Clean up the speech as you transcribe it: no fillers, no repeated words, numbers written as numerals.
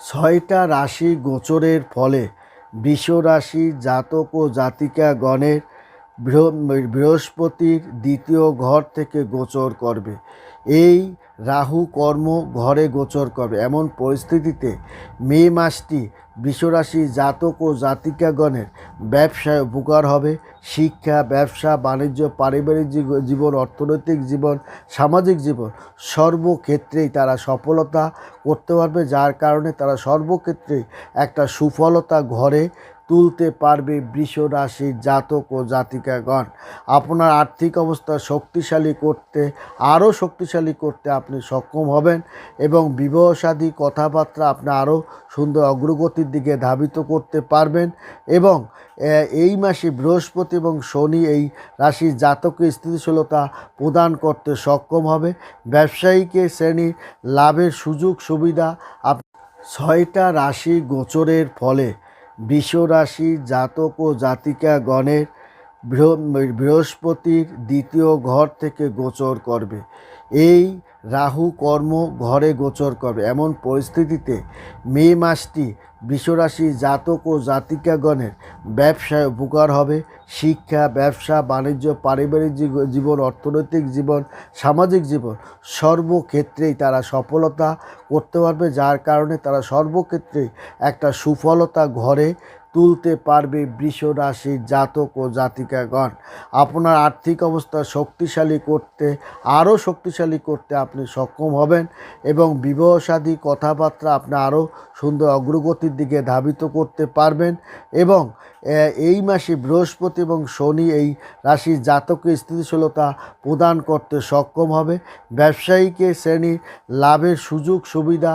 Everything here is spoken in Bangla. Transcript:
ছয়টা রাশি গোচরের ফলে বৃষরাশি জাতক ও জাতিকাগণের বৃহস্পতির দ্বিতীয় ঘর থেকে গোচর করবে। এই রাহু কর্ম ঘরে গোচর করবে। এমন পরিস্থিতিতে মে মাসটি বৃষরাশি জাতক ও জাতিকাগণের ব্যবসায় উপকার হবে। শিক্ষা, ব্যবসা, বাণিজ্য, পারিবারিক জীবন, অর্থনৈতিক জীবন, সামাজিক জীবন সর্বক্ষেত্রেই তারা সফলতা করতে পারবে, যার কারণে তারা সর্বক্ষেত্রেই একটা সুফলতা ঘরে তুলতে পারবে বৃষ রাশির জাতক ও জাতিকাগণ। আপনার আর্থিক অবস্থা আরও শক্তিশালী করতে আপনি সক্ষম হবেন এবং বিবাহসাদী কথাবার্তা আপনি আরও সুন্দর অগ্রগতির দিকে ধাবিত করতে পারবেন। এবং এই মাসে বৃহস্পতি এবং শনি এই রাশির জাতককে স্থিতিশীলতা প্রদান করতে সক্ষম হবে। ব্যবসায়িক শ্রেণীর লাভের সুযোগ সুবিধা। ছয়টা রাশি গোচরের ফলে বৃষরাশি জাতক ও জাতিকাগণের বৃহস্পতির দ্বিতীয় ঘর থেকে গোচর করবে। এই রাহু কর্ম ঘরে গোচর করবে। এমন পরিস্থিতিতে মে মাসটি বৃষরাশি জাতক ও জাতিকাগণের ব্যবসায় উপকার হবে। শিক্ষা, ব্যবসা, বাণিজ্য, পারিবারিক জীবন, অর্থনৈতিক জীবন, সামাজিক জীবন সর্বক্ষেত্রেই তারা সফলতা করতে পারবে, যার কারণে তারা সর্বক্ষেত্রেই একটা সুফলতা ঘরে তুলতে পারবে বৃষ রাশির জাতক ও জাতিকাগণ। আপনার আর্থিক অবস্থা আরও শক্তিশালী করতে আপনি সক্ষম হবেন এবং বিবাহসাদী কথাবার্তা আপনি আরও সুন্দর অগ্রগতির দিকে ধাবিত করতে পারবেন। এবং এই মাসে বৃহস্পতি এবং শনি এই রাশির জাতককে স্থিতিশীলতা প্রদান করতে সক্ষম হবে। ব্যবসায়িক শ্রেণীর লাভের সুযোগ সুবিধা